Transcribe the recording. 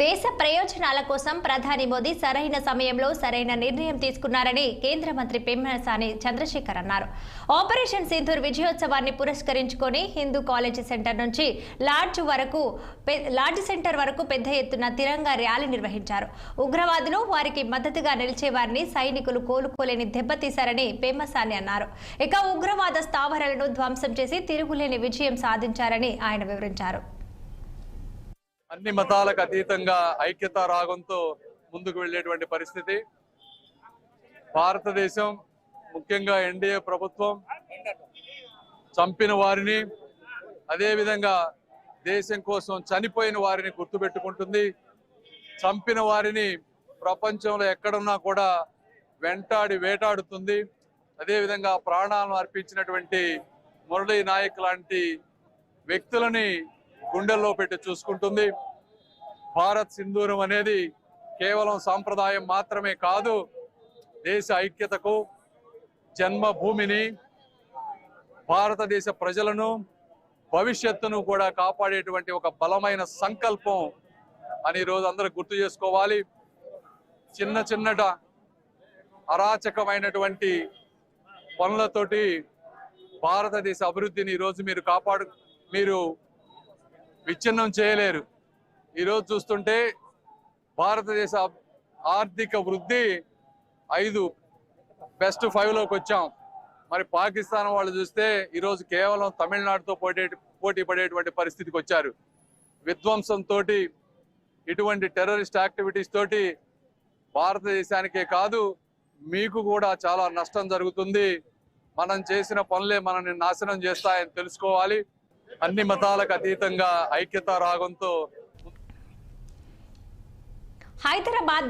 దేశ ప్రయోజనాల కోసం ప్రధాని మోదీ సరైన సమయంలో సరైన నిర్ణయం తీసుకున్నారని కేంద్ర మంత్రి పెమ్మసాని చంద్రశేఖర్ అన్నారు. ఆపరేషన్ సింధూర్ విజయోత్సవాన్ని పురస్కరించుకొని హిందూ కాలేజీ సెంటర్ నుంచి లాడ్జ్ సెంటర్ వరకు పెద్ద ఎత్తున తిరంగా ర్యాలీ నిర్వహించారు. ఉగ్రవాదులు వారికి మద్దతుగా నిలిచేవారిని సైనికులు కోలుకోలేని దెబ్బతీశారని పెమ్మసాని అన్నారు. ఇక ఉగ్రవాద స్థావరాలను ధ్వంసం చేసి తిరుగులేని విజయం సాధించారని ఆయన వివరించారు. అన్ని మతాలకు అతీతంగా ఐక్యతా రాగంతో ముందుకు వెళ్ళేటువంటి పరిస్థితి. భారతదేశం ముఖ్యంగా ఎన్డీఏ ప్రభుత్వం చంపిన వారిని, అదేవిధంగా దేశం కోసం చనిపోయిన వారిని గుర్తుపెట్టుకుంటుంది. చంపిన వారిని ప్రపంచంలో ఎక్కడున్నా కూడా వెంటాడి వేటాడుతుంది. అదేవిధంగా ప్రాణాలను అర్పించినటువంటి మురళీ నాయక్ లాంటి వ్యక్తులని గుండెల్లో పెట్టి చూసుకుంటుంది. భారత్ సింధూరం అనేది కేవలం సాంప్రదాయం మాత్రమే కాదు, దేశ ఐక్యతకు, జన్మభూమిని, భారతదేశ ప్రజలను, భవిష్యత్తును కూడా కాపాడేటువంటి ఒక బలమైన సంకల్పం అని ఈరోజు అందరూ గుర్తు చేసుకోవాలి. చిన్న అరాచకమైనటువంటి పనులతోటి భారతదేశ అభివృద్ధిని ఈరోజు మీరు విచ్ఛిన్నం చేయలేరు. ఈరోజు చూస్తుంటే భారతదేశ ఆర్థిక వృద్ధి 5 బెస్ట్ 5లోకి వచ్చాం. మరి పాకిస్తాన్ వాళ్ళు చూస్తే ఈరోజు కేవలం తమిళనాడుతో పోటీ పడేటువంటి పరిస్థితికి వచ్చారు. విధ్వంసంతో, ఇటువంటి టెర్రరిస్ట్ యాక్టివిటీస్ తోటి భారతదేశానికే కాదు మీకు కూడా చాలా నష్టం జరుగుతుంది. మనం చేసిన పనులే మనల్ని నాశనం చేస్తాయని తెలుసుకోవాలి. అన్ని మతాలకు అతీతంగా ఐక్యతా రాగంతో హైదరాబాద్